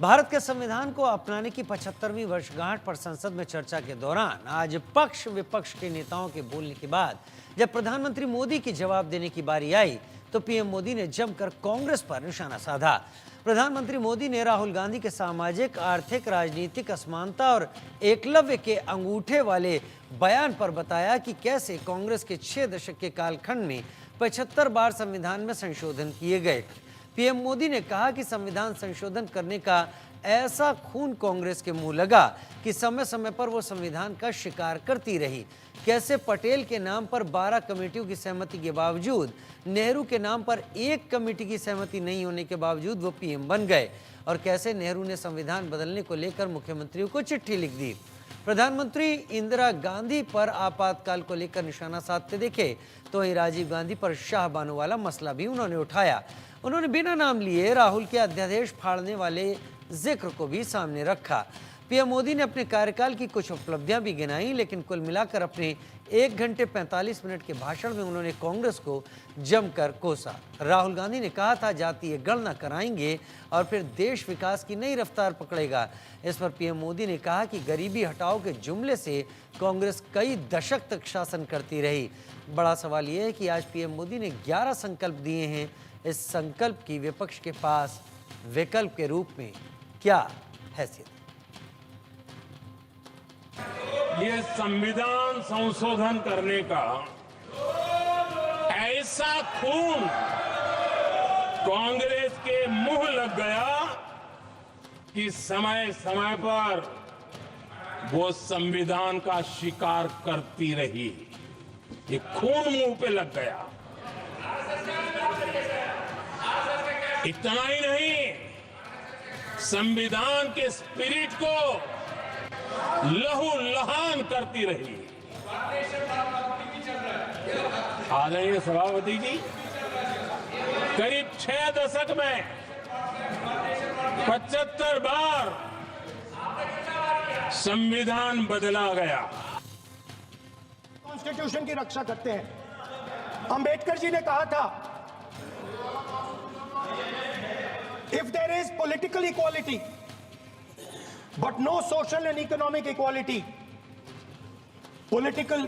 भारत के संविधान को अपनाने की 75वीं वर्षगांठ पर संसद में चर्चा के दौरान आज पक्ष विपक्ष के नेताओं के बोलने के बाद जब प्रधानमंत्री मोदी की जवाब देने की बारी आई तो पीएम मोदी ने जमकर कांग्रेस पर निशाना साधा। प्रधानमंत्री मोदी ने राहुल गांधी के सामाजिक, आर्थिक, राजनीतिक असमानता और एकलव्य के अंगूठे वाले बयान पर बताया कि कैसे कांग्रेस के 6 दशक के कालखंड में 75 बार संविधान में संशोधन किए गए। पीएम मोदी ने कहा कि संविधान संशोधन करने का ऐसा खून कांग्रेस के मुंह लगा कि समय समय पर वो संविधान का शिकार करती रही। कैसे पटेल के नाम पर 12 कमेटियों की सहमति के बावजूद, नेहरू के नाम पर 1 कमेटी की सहमति नहीं होने के बावजूद वो पीएम बन गए, और कैसे नेहरू ने संविधान बदलने को लेकर मुख्यमंत्रियों को चिट्ठी लिख दी। प्रधानमंत्री इंदिरा गांधी पर आपातकाल को लेकर निशाना साधते देखे तो वही राजीव गांधी पर शाह बानो वाला मसला भी उन्होंने उठाया। उन्होंने बिना नाम लिए राहुल के अध्यादेश फाड़ने वाले जिक्र को भी सामने रखा। पीएम मोदी ने अपने कार्यकाल की कुछ उपलब्धियां भी गिनाई, लेकिन कुल मिलाकर अपने 1 घंटे 45 मिनट के भाषण में उन्होंने कांग्रेस को जमकर कोसा। राहुल गांधी ने कहा था जातीय गणना कराएंगे और फिर देश विकास की नई रफ्तार पकड़ेगा। इस पर पीएम मोदी ने कहा कि गरीबी हटाओ के जुमले से कांग्रेस कई दशक तक शासन करती रही। बड़ा सवाल यह है कि आज पीएम मोदी ने 11 संकल्प दिए हैं। इस संकल्प की विपक्ष के पास विकल्प के रूप में क्या हैसियत? ये संविधान संशोधन करने का ऐसा खून कांग्रेस के मुंह लग गया कि समय समय पर वो संविधान का शिकार करती रही। ये खून मुंह पे लग गया। इतना ही नहीं, संविधान के स्पिरिट को लहूलुहान करती रही। आदरणीय सभापति जी, करीब 6 दशक में 75 बार संविधान बदला गया। कॉन्स्टिट्यूशन की रक्षा करते हैं। अंबेडकर जी ने कहा था, if there is political equality but no social and economic equality, political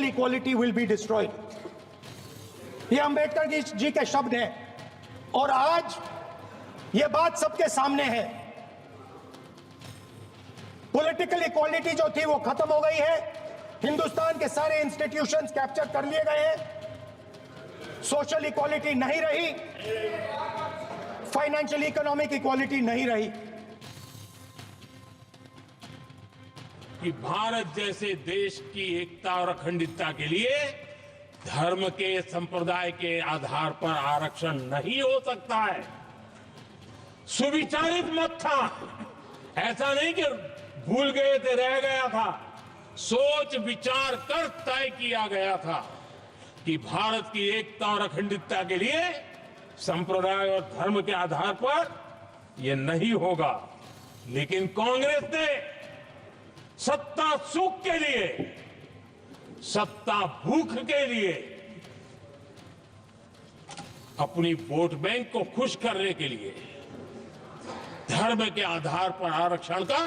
equality will be destroyed। ये अंबेडकर जी के शब्द हैं और आज ये बात सबके सामने है। पॉलिटिकल इक्वालिटी जो थी वो खत्म हो गई है। हिंदुस्तान के सारे इंस्टीट्यूशंस कैप्चर कर लिए गए हैं। सोशल इक्वालिटी नहीं रही, फाइनेंशियल इकोनॉमिक इक्वालिटी नहीं रही। कि भारत जैसे देश की एकता और अखंडता के लिए धर्म के, संप्रदाय के आधार पर आरक्षण नहीं हो सकता है। सुविचारित मत था, ऐसा नहीं कि भूल गए थे, रह गया था। सोच विचार कर तय किया गया था कि भारत की एकता और अखंडता के लिए संप्रदाय और धर्म के आधार पर यह नहीं होगा। लेकिन कांग्रेस ने सत्ता सुख के लिए, सत्ता भूख के लिए, अपनी वोट बैंक को खुश करने के लिए धर्म के आधार पर आरक्षण का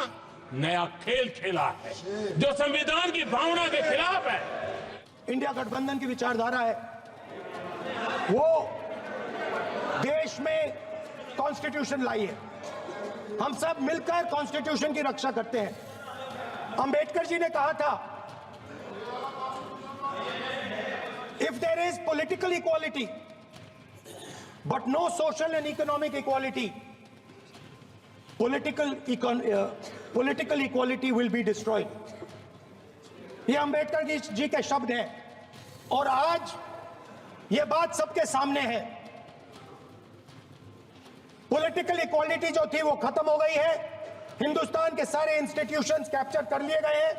नया खेल खेला है, जो संविधान की भावना के खिलाफ है। इंडिया गठबंधन की विचारधारा है, वो देश में कॉन्स्टिट्यूशन लाई है। हम सब मिलकर कॉन्स्टिट्यूशन की रक्षा करते हैं। अंबेडकर जी ने कहा था, if there is political equality but no social and economic equality, political equality will be destroyed. ये अंबेडकर जी के शब्द हैं और आज ये बात सबके सामने है। पॉलिटिकल इक्वालिटी जो थी वो खत्म हो गई है। हिंदुस्तान के सारे इंस्टीट्यूशंस कैप्चर कर लिए गए हैं।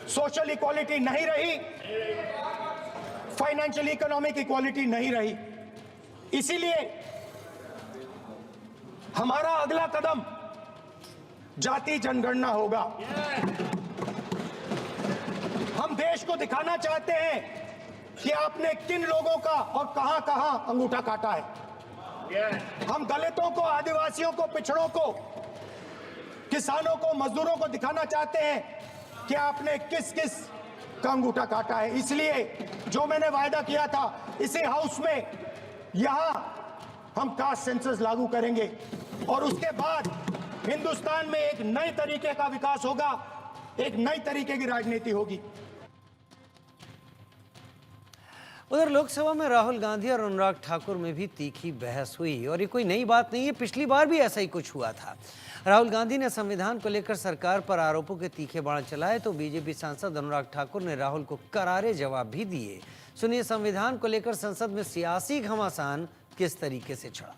सोशल इक्वालिटी नहीं रही, फाइनेंशियल इकोनॉमिक इक्वालिटी नहीं रही। इसीलिए हमारा अगला कदम जाति जनगणना होगा। हम देश को दिखाना चाहते हैं कि आपने किन लोगों का और कहां-कहां अंगूठा काटा है। हम दलितों को, आदिवासियों को, पिछड़ों को, किसानों को, मजदूरों को दिखाना चाहते हैं कि आपने किस किस का अंगूठा काटा है। इसलिए जो मैंने वायदा किया था इसी हाउस में, यहां हम कास्ट सेंसस लागू करेंगे और उसके बाद हिंदुस्तान में एक नए तरीके का विकास होगा, एक नई तरीके की राजनीति होगी। उधर लोकसभा में राहुल गांधी और अनुराग ठाकुर में भी तीखी बहस हुई और ये कोई नई बात नहीं है, पिछली बार भी ऐसा ही कुछ हुआ था। राहुल गांधी ने संविधान को लेकर सरकार पर आरोपों के तीखे बाण चलाए तो बीजेपी सांसद अनुराग ठाकुर ने राहुल को करारे जवाब भी दिए। सुनिए संविधान को लेकर संसद में सियासी घमासान किस तरीके से छिड़ा।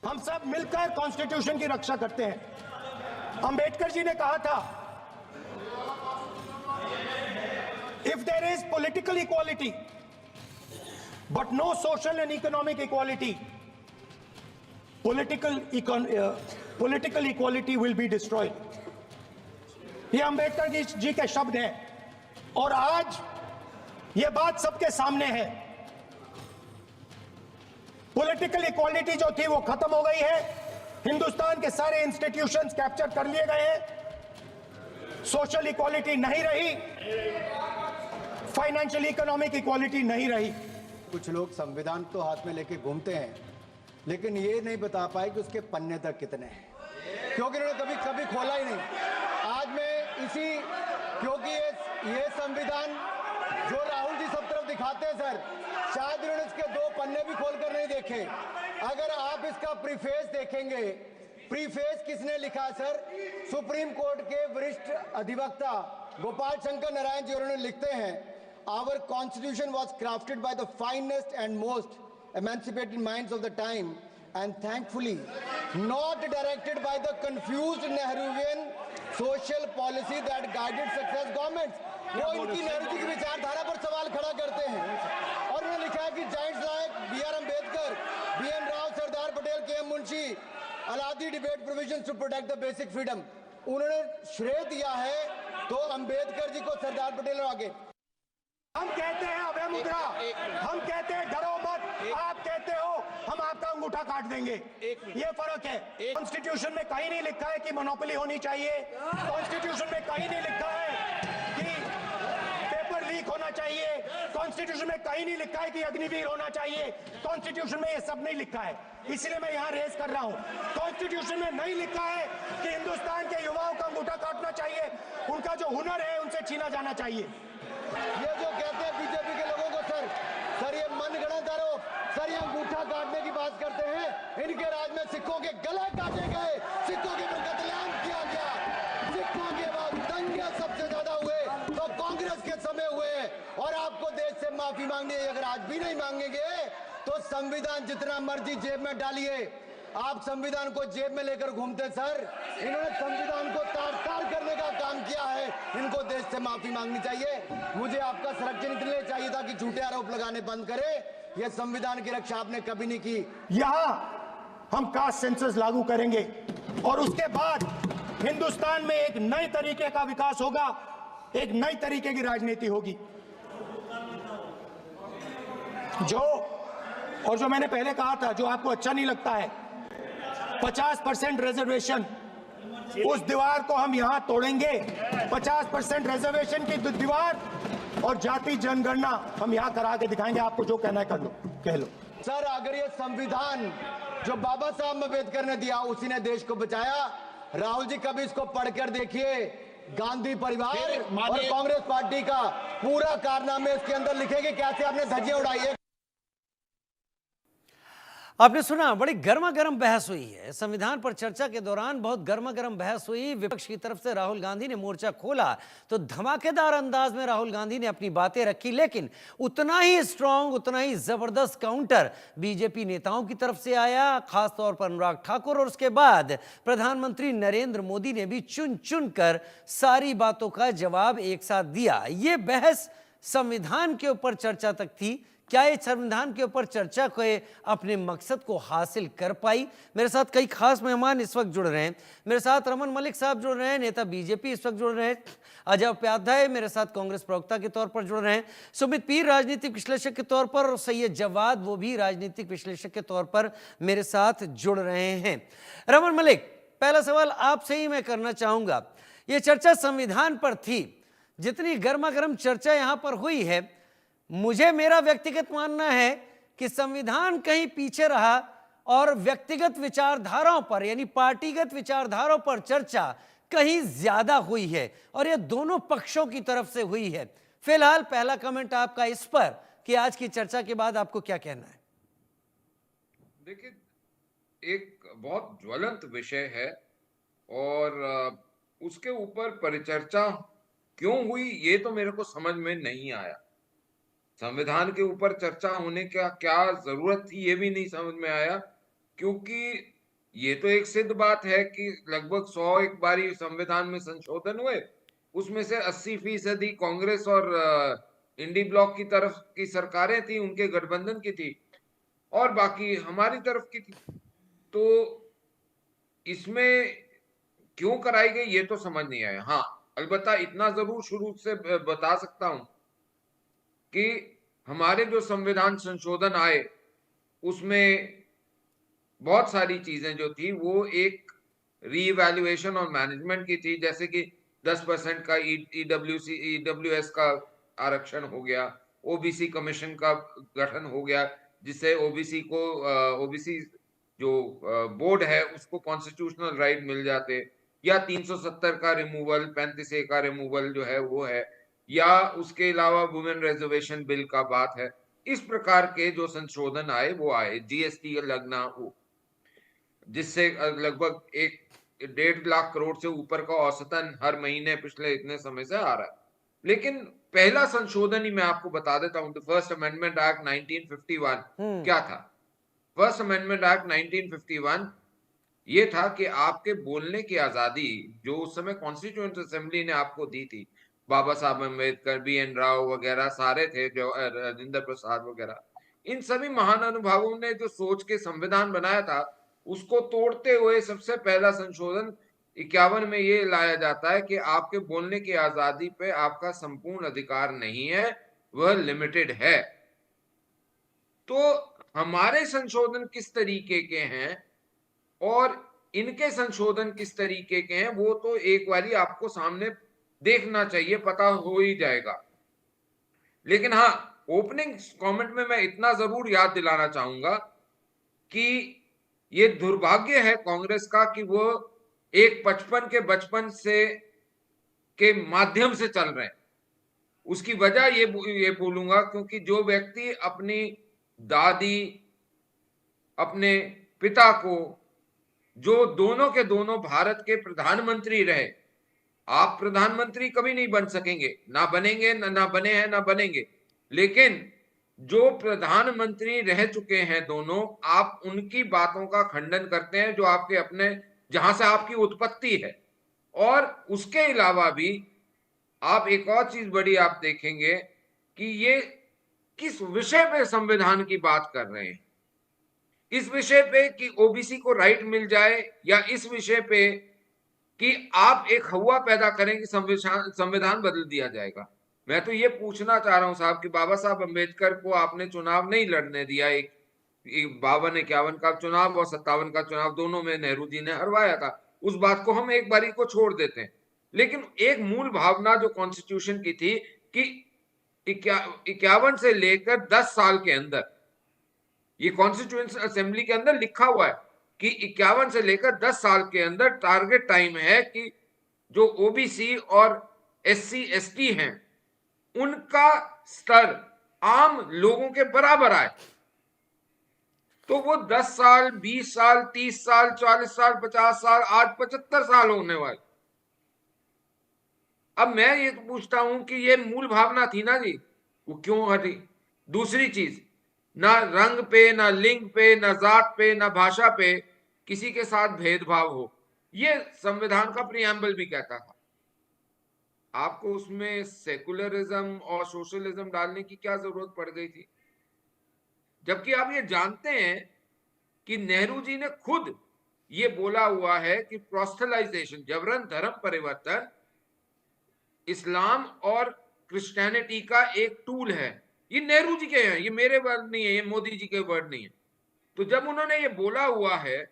हम सब मिलकर कॉन्स्टिट्यूशन की रक्षा करते हैं। अंबेडकर जी ने कहा था, if there is political equality but no social and economic equality, political equality will be destroyed। ये अंबेडकर जी के शब्द हैं और आज ये बात सबके सामने है। पॉलिटिकल इक्वालिटी जो थी वो खत्म हो गई है। हिंदुस्तान के सारे इंस्टीट्यूशंस कैप्चर कर लिए गए हैं। सोशल इक्वालिटी नहीं रही, फाइनेंशियल इकोनॉमिक इक्वालिटी नहीं रही। कुछ लोग संविधान तो हाथ में लेके घूमते हैं लेकिन ये नहीं बता पाए कि उसके पन्ने तक कितने हैं, क्योंकि उन्होंने कभी खोला ही नहीं। आज मैं क्योंकि ये संविधान जो राहुल जी सब तरफ दिखाते हैं सर, शायद उन्होंने इसके 2 पन्ने भी खोलकर नहीं देखे। अगर आप इसका प्रीफेस देखेंगे, प्रीफेस किसने लिखा है सर? सुप्रीम कोर्ट के वरिष्ठ अधिवक्ता गोपाल शंकर नारायण जी, उन्होंने लिखते हैं, our constitution was crafted by the finest and most emancipated minds of the time and thankfully not directed by the confused Nehruvian social policy that guided success governments। वो इनकी नेहरू जी की विचारधारा पर सवाल खड़ा करते हैं और उन्होंने लिखा है कि giants like B.R. Ambedkar, B.N. Rao, Sardar Patel, K.M. Munshi Alladi debate provisions to protect the basic freedom. उन्होंने श्रेय दिया है तो अम्बेडकर जी को, सरदार पटेल और आगे। हम कहते हैं अभय मुद्रा, हम कहते हैं डरो मत, आप कहते हो हम आपका अंगूठा काट देंगे। ये फर्क है। कॉन्स्टिट्यूशन में कहीं नहीं लिखा है कि मोनोपोली होनी चाहिए। कॉन्स्टिट्यूशन में कहीं नहीं लिखा है कि पेपर लीक होना चाहिए। कॉन्स्टिट्यूशन में कहीं नहीं लिखा है कि अग्निवीर होना चाहिए। कॉन्स्टिट्यूशन में ये सब नहीं लिखा है, इसलिए मैं यहाँ रेस कर रहा हूँ। कॉन्स्टिट्यूशन में नहीं लिखा है कि हिंदुस्तान के युवाओं का अंगूठा काटना चाहिए, उनका जो हुनर है उनसे छीना जाना चाहिए। ये जो कहते हैं बीजेपी के लोगों को सर ये मनगढ़ंत आरोप, सर ये अंगूठा काटने की बात करते हैं। इनके राज में सिखों के गले काटे गए, सिखों के ऊपर कत्लेआम किया गया, सिखों के बाद दंगे सबसे ज्यादा हुए तो कांग्रेस के समय हुए। और आपको देश से माफी मांगनी है, अगर आज भी नहीं मांगेंगे तो संविधान जितना मर्जी जेब में डालिए। आप संविधान को जेब में लेकर घूमते सर, इन्होंने संविधान को तार-तार करने का काम किया है। इनको देश से माफी मांगनी चाहिए। मुझे आपका संरक्षण इसलिए चाहिए था कि झूठे आरोप लगाने बंद करे। यह संविधान की रक्षा आपने कभी नहीं की। यहां हम कास्ट सेंसस लागू करेंगे और उसके बाद हिंदुस्तान में एक नए तरीके का विकास होगा, एक नई तरीके की राजनीति होगी। जो मैंने पहले कहा था, जो आपको अच्छा नहीं लगता है, 50% रिजर्वेशन, उस दीवार को हम यहां तोड़ेंगे। 50% रिजर्वेशन की दीवार और जाति जनगणना हम यहां करा के दिखाएंगे। आपको जो कहना है कर लो, कह लो। सर अगर ये संविधान जो बाबा साहब अम्बेडकर ने दिया उसी ने देश को बचाया। राहुल जी कभी इसको पढ़कर देखिए। गांधी परिवार और कांग्रेस पार्टी का पूरा कारनामे इसके अंदर लिखेंगे, कैसे आपने धज्जियां उड़ाई। आपने सुना, बड़ी गर्मा गर्म बहस हुई है। संविधान पर चर्चा के दौरान बहुत गर्मा गर्म बहस हुई। विपक्ष की तरफ से राहुल गांधी ने मोर्चा खोला तो धमाकेदार अंदाज में राहुल गांधी ने अपनी बातें रखी, लेकिन उतना ही स्ट्रांग, उतना ही जबरदस्त काउंटर बीजेपी नेताओं की तरफ से आया, खासतौर पर अनुराग ठाकुर। और उसके बाद प्रधानमंत्री नरेंद्र मोदी ने भी चुन चुन कर सारी बातों का जवाब एक साथ दिया। ये बहस संविधान के ऊपर चर्चा तक थी क्या ये संविधान के ऊपर चर्चा को अपने मकसद को हासिल कर पाई? मेरे साथ कई खास मेहमान इस वक्त जुड़ रहे हैं। मेरे साथ रमन मलिक साहब जुड़ रहे हैं, नेता बीजेपी इस वक्त जुड़ रहे हैं। अजय उपाध्याय मेरे साथ कांग्रेस प्रवक्ता के तौर पर जुड़ रहे हैं। सुमित पीर राजनीतिक विश्लेषक के तौर पर, और सैयद जवाद वो भी राजनीतिक विश्लेषक के तौर पर मेरे साथ जुड़ रहे हैं। रमन मलिक, पहला सवाल आपसे ही मैं करना चाहूंगा। ये चर्चा संविधान पर थी, जितनी गर्मा गर्म चर्चा यहां पर हुई है, मुझे मेरा व्यक्तिगत मानना है कि संविधान कहीं पीछे रहा और व्यक्तिगत विचारधाराओं पर, यानी पार्टीगत विचारधाराओं पर चर्चा कहीं ज्यादा हुई है, और यह दोनों पक्षों की तरफ से हुई है। फिलहाल पहला कमेंट आपका इस पर कि आज की चर्चा के बाद आपको क्या कहना है? देखिए, एक बहुत ज्वलंत विषय है और उसके ऊपर परिचर्चा क्यों हुई ये तो मेरे को समझ में नहीं आया। संविधान के ऊपर चर्चा होने का क्या जरूरत थी ये भी नहीं समझ में आया, क्योंकि ये तो एक सिद्ध बात है कि लगभग 100 एक बारी संविधान में संशोधन हुए, उसमें से 80% कांग्रेस और इंडी ब्लॉक की तरफ की सरकारें थी, उनके गठबंधन की थी, और बाकी हमारी तरफ की थी। तो इसमें क्यों कराई गई ये तो समझ नहीं आया। हाँ, अलबत्ता इतना जरूर शुरू से बता सकता हूं कि हमारे जो संविधान संशोधन आए उसमें बहुत सारी चीजें जो थी वो एक रीइवैल्यूएशन और मैनेजमेंट की थी, जैसे कि 10% का ईडब्ल्यूएस का आरक्षण हो गया, ओबीसी कमीशन का गठन हो गया, जिससे ओबीसी जो बोर्ड है उसको कॉन्स्टिट्यूशनल राइट मिल जाते, या 370 का रिमूवल, 35A का रिमूवल जो है वो है, या उसके अलावा वुमेन रिजर्वेशन बिल का बात है। इस प्रकार के जो संशोधन आए वो आए, जीएसटी लगना वो, जिससे लगभग 1.5 लाख करोड़ से ऊपर का औसतन हर महीने पिछले इतने समय से आ रहा है। लेकिन पहला संशोधन ही मैं आपको बता देता हूं, फर्स्ट अमेंडमेंट एक्ट 1951 क्या था। फर्स्ट अमेंडमेंट एक्ट 1951 ये था कि आपके बोलने की आजादी जो उस समय कॉन्स्टिट्यूएंट असेंबली ने आपको दी थी, बाबा साहब अम्बेडकर, BN राव वगैरह सारे थे, जो राजेंद्र प्रसाद वगैरह, इन सभी महान अनुभवों ने जो सोच के संविधान बनाया था उसको तोड़ते हुए सबसे पहला संशोधन 51 में ये लाया जाता है कि आपके बोलने की आजादी पे आपका संपूर्ण अधिकार नहीं है, वह लिमिटेड है। तो हमारे संशोधन किस तरीके के हैं और इनके संशोधन किस तरीके के हैं वो तो एक बारी आपको सामने देखना चाहिए, पता हो ही जाएगा। लेकिन हाँ, ओपनिंग कमेंट में मैं इतना जरूर याद दिलाना चाहूंगा कि ये दुर्भाग्य है कांग्रेस का कि वो एक बचपन से के माध्यम से चल रहे हैं। उसकी वजह ये बोलूंगा क्योंकि जो व्यक्ति अपनी दादी, अपने पिता को, जो दोनों के दोनों भारत के प्रधानमंत्री रहे, आप प्रधानमंत्री कभी नहीं बन सकेंगे, ना बनेंगे, ना बने हैं, ना बनेंगे, लेकिन जो प्रधानमंत्री रह चुके हैं दोनों, आप उनकी बातों का खंडन करते हैं जो आपके अपने, जहां से आपकी उत्पत्ति है। और उसके अलावा भी आप एक और चीज बड़ी आप देखेंगे कि ये किस विषय पे संविधान की बात कर रहे हैं। इस विषय पे कि ओबीसी को राइट मिल जाए, या इस विषय पे कि आप एक हवा पैदा करें कि संविधान बदल दिया जाएगा। मैं तो ये पूछना चाह रहा हूं साहब कि बाबा साहब अम्बेडकर को आपने चुनाव नहीं लड़ने दिया, एक 52-51 का चुनाव और 57 का चुनाव दोनों में नेहरू जी ने हरवाया था, उस बात को हम एक बारी को छोड़ देते हैं। लेकिन एक मूल भावना जो कॉन्स्टिट्यूशन की थी कि 51 से लेकर 10 साल के अंदर, ये कॉन्स्टिट्यूएंट असेंबली के अंदर लिखा हुआ है कि 51 से लेकर 10 साल के अंदर टारगेट टाइम है कि जो ओबीसी और SC ST हैं उनका स्तर आम लोगों के बराबर आए। तो वो 10 साल, 20 साल, 30 साल, 40 साल, 50 साल, आज 75 साल होने वाले। अब मैं ये पूछता हूं कि ये मूल भावना थी ना जी, वो क्यों हटी? दूसरी चीज, ना रंग पे, ना लिंग पे, ना जात पे, ना भाषा पे किसी के साथ भेदभाव हो, ये संविधान का प्रियम्बल भी कहता था। आपको उसमें सेकुलरिज्म और सोशलिज्म डालने की क्या जरूरत पड़ गई थी? जबकि आप ये जानते हैं कि नेहरू जी ने खुद ये बोला हुआ है कि प्रोस्थलाइजेशन, जबरन धर्म परिवर्तन, इस्लाम और क्रिश्चियनिटी का एक टूल है। ये नेहरू जी के हैं, ये मेरे वर्ड नहीं है, ये मोदी जी के वर्ड नहीं है। तो जब उन्होंने ये बोला हुआ है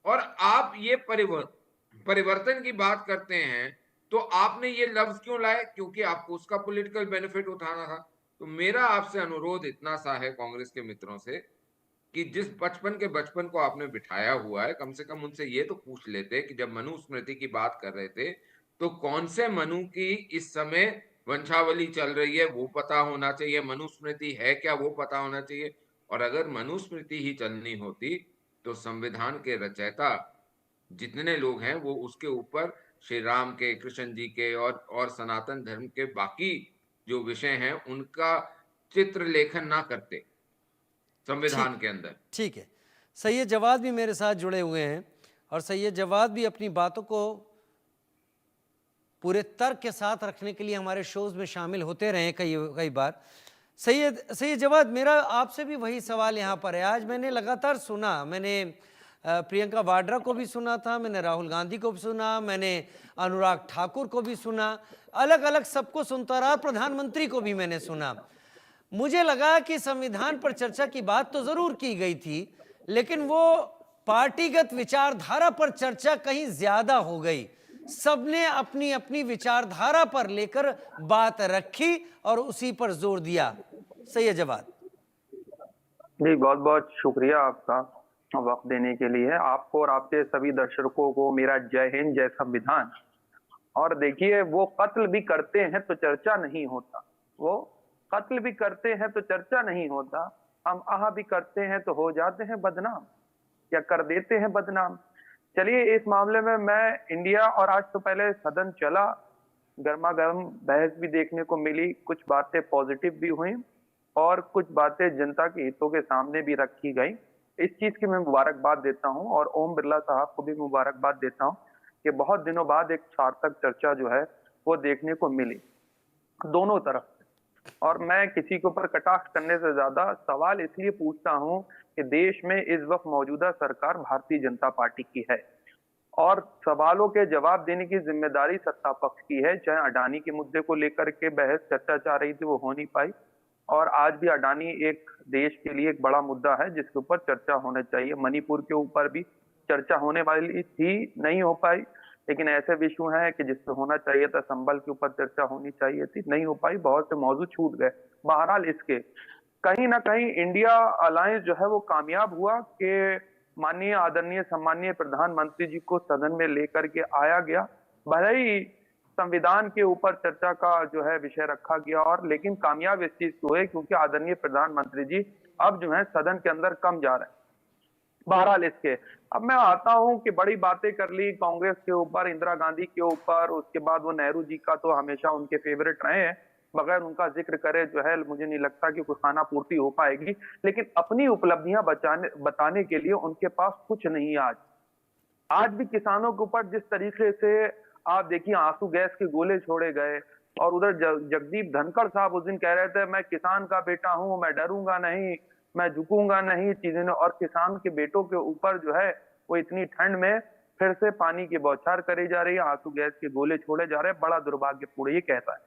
और आप ये परिवर्तन की बात करते हैं, तो आपने ये लफ्ज क्यों लाए? क्योंकि आपको उसका पॉलिटिकल बेनिफिट उठाना था। तो मेरा आपसे अनुरोध इतना सा है कांग्रेस के मित्रों से कि जिस बचपन को आपने बिठाया हुआ है, कम से कम उनसे ये तो पूछ लेते कि जब मनुस्मृति की बात कर रहे थे तो कौन से मनु की इस समय वंशावली चल रही है वो पता होना चाहिए, मनुस्मृति है क्या वो पता होना चाहिए। और अगर मनुस्मृति ही चलनी होती तो संविधान के रचयिता जितने लोग हैं वो उसके ऊपर श्री राम के, कृष्ण जी के और सनातन धर्म के बाकी जो विषय हैं उनका चित्र लेखन ना करते संविधान के अंदर। ठीक है, सैयद जवाद भी मेरे साथ जुड़े हुए हैं और सैयद जवाद भी अपनी बातों को पूरे तर्क के साथ रखने के लिए हमारे शोज में शामिल होते रहे कई बार। सैयद जवाद, मेरा आपसे भी वही सवाल यहाँ पर है। आज मैंने लगातार सुना, मैंने प्रियंका वाड्रा को भी सुना था, मैंने राहुल गांधी को भी सुना, मैंने अनुराग ठाकुर को भी सुना, अलग अलग सबको सुनता रहा, प्रधानमंत्री को भी मैंने सुना। मुझे लगा कि संविधान पर चर्चा की बात तो जरूर की गई थी, लेकिन वो पार्टीगत विचारधारा पर चर्चा कहीं ज्यादा हो गई। सबने अपनी अपनी विचारधारा पर लेकर बात रखी और उसी पर जोर दिया। सैयद जवाद जी, बहुत बहुत शुक्रिया आपका वक्त देने के लिए। आपको और आपके सभी दर्शकों को मेरा जय हिंद, जय संविधान। और देखिए, वो कत्ल भी करते हैं तो चर्चा नहीं होता, वो कत्ल भी करते हैं तो चर्चा नहीं होता, हम आह भी करते हैं तो हो जाते हैं बदनाम, या कर देते हैं बदनाम। चलिए, इस मामले में मैं इंडिया, और आज तो पहले सदन चला, गर्मा गर्म बहस भी देखने को मिली, कुछ बातें पॉजिटिव भी हुई और कुछ बातें जनता के हितों के सामने भी रखी गई। इस चीज की मैं मुबारकबाद देता हूं और ओम बिरला साहब को भी मुबारकबाद देता हूं कि बहुत दिनों बाद एक सार्थक चर्चा जो है वो देखने को मिली दोनों तरफ से। और मैं किसी के ऊपर कटाक्ष करने से ज्यादा सवाल इसलिए पूछता हूं कि देश में इस वक्त मौजूदा सरकार भारतीय जनता पार्टी की है और सवालों के जवाब देने की जिम्मेदारी सत्ता पक्ष की है। चाहे अडानी के मुद्दे को लेकर के बहस चर्चा चाह रही थी, वो हो नहीं पाई, और आज भी अडानी एक देश के लिए एक बड़ा मुद्दा है जिसके ऊपर चर्चा होना चाहिए। मणिपुर के ऊपर भी चर्चा होने वाली थी, नहीं हो पाई, लेकिन ऐसे विषय हैं कि जिस पे होना चाहिए था, संबल के ऊपर चर्चा होनी चाहिए थी, नहीं हो पाई, बहुत से मौजू छूट गए। बहरहाल, इसके कहीं ना कहीं इंडिया अलायंस जो है वो कामयाब हुआ कि माननीय आदरणीय सम्मानीय प्रधानमंत्री जी को सदन में लेकर के आया गया। भले ही संविधान के ऊपर चर्चा का जो है विषय रखा गया, और लेकिन कामयाब इस चीज को है क्योंकि आदरणीय प्रधानमंत्री जी अब जो है सदन के अंदर कम जा रहे हैं। बहरहाल, इसके अब मैं आता हूं कि बड़ी बातें कर ली कांग्रेस के ऊपर, इंदिरा गांधी के ऊपर, उसके बाद वो नेहरू जी का तो हमेशा उनके फेवरेट रहे हैं, बगैर उनका जिक्र करे जो है मुझे नहीं लगता कि कोई खाना पूर्ति हो पाएगी। लेकिन अपनी उपलब्धियां बताने के लिए उनके पास कुछ नहीं है। आज भी किसानों के ऊपर जिस तरीके से आप देखिए आंसू गैस के गोले छोड़े गए, और उधर जगदीप धनखड़ साहब उस दिन कह रहे थे मैं किसान का बेटा हूं, मैं डरूंगा नहीं, मैं झुकूंगा नहीं चीजें, और किसान के बेटों के ऊपर जो है वो इतनी ठंड में फिर से पानी की बौछार करी जा रही है, आंसू गैस के गोले छोड़े जा रहे हैं। बड़ा दुर्भाग्यपूर्ण ये कहता है।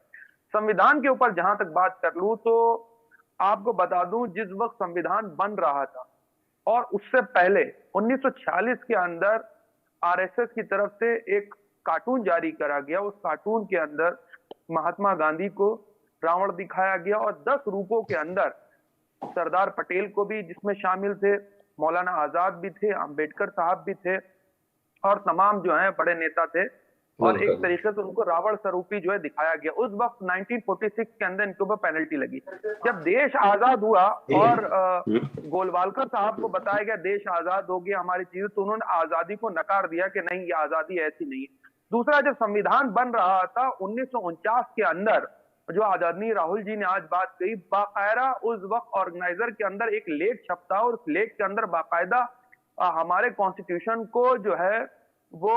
संविधान के ऊपर जहां तक बात कर लूं तो आपको बता दूं, जिस वक्त संविधान बन रहा था और उससे पहले 1946 के अंदर आरएसएस की तरफ से एक कार्टून जारी करा गया। उस कार्टून के अंदर महात्मा गांधी को रावण दिखाया गया और 10 रूपों के अंदर सरदार पटेल को भी जिसमें शामिल थे, मौलाना आजाद भी थे, अंबेडकर साहब भी थे, और तमाम जो है बड़े नेता थे, और एक तरीके से उनको रावण स्वरूपी जो है दिखाया गया। उस वक्त 1946 के अंदर इनके ऊपर पेनल्टी लगी। जब देश आजाद हुआ और गोलवालकर साहब को बताया गया देश आजाद हो गया हमारी चीज, तो उन्होंने आजादी को नकार दिया कि नहीं, ये आजादी ऐसी नहीं है। दूसरा, जब संविधान बन रहा था 1949 के अंदर, जो आदरणीय राहुल जी ने आज बात कही, बाकायदा उस वक्त ऑर्गेनाइजर के अंदर एक लेख छपता और उस लेख के अंदर बाकायदा हमारे कॉन्स्टिट्यूशन को जो है वो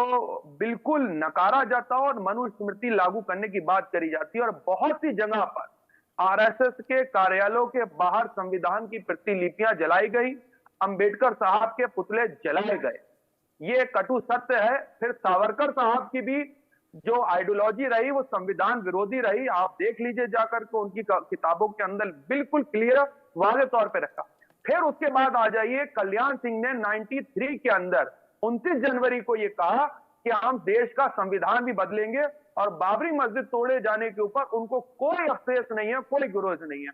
बिल्कुल नकारा जाता और मनुस्मृति लागू करने की बात करी जाती है। और बहुत सी जगह पर आरएसएस के कार्यालयों के बाहर संविधान की प्रतिलिपियां जलाई गई, अंबेडकर साहब के पुतले जलाए गए। ये कटु सत्य है। फिर सावरकर साहब की भी जो आइडियोलॉजी रही वो संविधान विरोधी रही। आप देख लीजिए जाकर के, उनकी किताबों के अंदर बिल्कुल क्लियर वाज़ेह तौर पे रखा। फिर उसके बाद आ जाइए, कल्याण सिंह ने 93 के अंदर 29 जनवरी को ये कहा कि हम देश का संविधान भी बदलेंगे और बाबरी मस्जिद तोड़े जाने के ऊपर उनको कोई अफसोस नहीं है, कोई गुरेज नहीं है।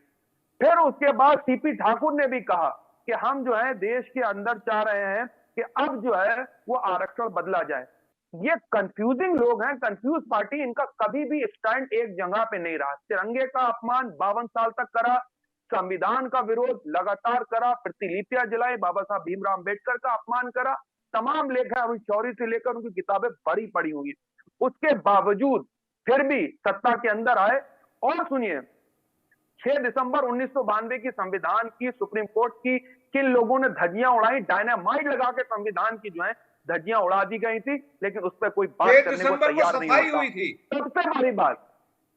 फिर उसके बाद सीपी ठाकुर ने भी कहा कि हम जो है देश के अंदर चाह रहे हैं कि अब जो है वो आरक्षण बदला जाए। ये कंफ्यूजिंग लोग हैं, कंफ्यूज पार्टी। इनका कभी भी स्टैंड एक जगह पे नहीं रहा। तिरंगे का अपमान 52 साल तक करा, संविधान का विरोध लगातार करा, प्रतिलिपियां जलाई, बाबा साहब भीमराव अंबेडकर का अपमान करा, तमाम लेखक अरुण शौरी से लेकर उनकी किताबें बड़ी पड़ी हुई। उसके बावजूद फिर भी सत्ता के अंदर आए। और सुनिए, 6 दिसंबर 1992 की संविधान की सुप्रीम कोर्ट की किन लोगों ने धज्जियां उड़ाई, डायनामाइट लगा के संविधान की जो है धज्जियां उड़ा दी गई थी, लेकिन उस पर कोई बात करने को तैयार नहीं होता। हुई थी। सबसे बड़ी बात,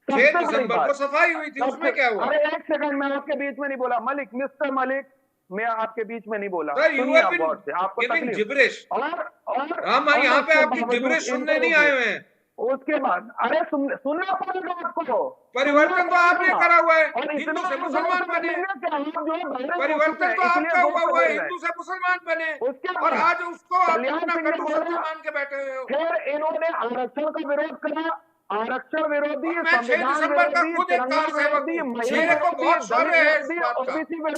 6 दिसंबर को सफाई हुई थी, उसमें क्या हुआ? अरे एक सेकंड, मैं आपके बीच में नहीं बोला मलिक, मिस्टर मलिक, मैं आपके बीच में नहीं बोला। Sir, you have been आपको giving तकलीफ gibberish। और हम यहाँ पे आपकी गिबरिश सुनने नहीं आए हुए हैं। उसके बाद अरे सुनना पड़ेगा आपको। परिवर्तन तो आपने करा हुआ है, और हिंदू इतना से मुसलमान बने। परिवर्तन तो आपका हुआ है, हिंदू से मुसलमान बने, उसके और बाद आज उसको आप कल्याण अपना सिंह ने कटु बोला, सत्य मान के बैठे हुए हो। फिर इन्होंने आरक्षण का विरोध करा, आरक्षण विरोधी, और मैं 6 संविधान दिसंबर का विरोधी, खुद एक तिरंगा कार सेवक विरोधी, हूं। महिला मेरे को बहुत विरोधी, शौर्य है इस दलित बात का। विरोधी, ओबीसी विरोधी।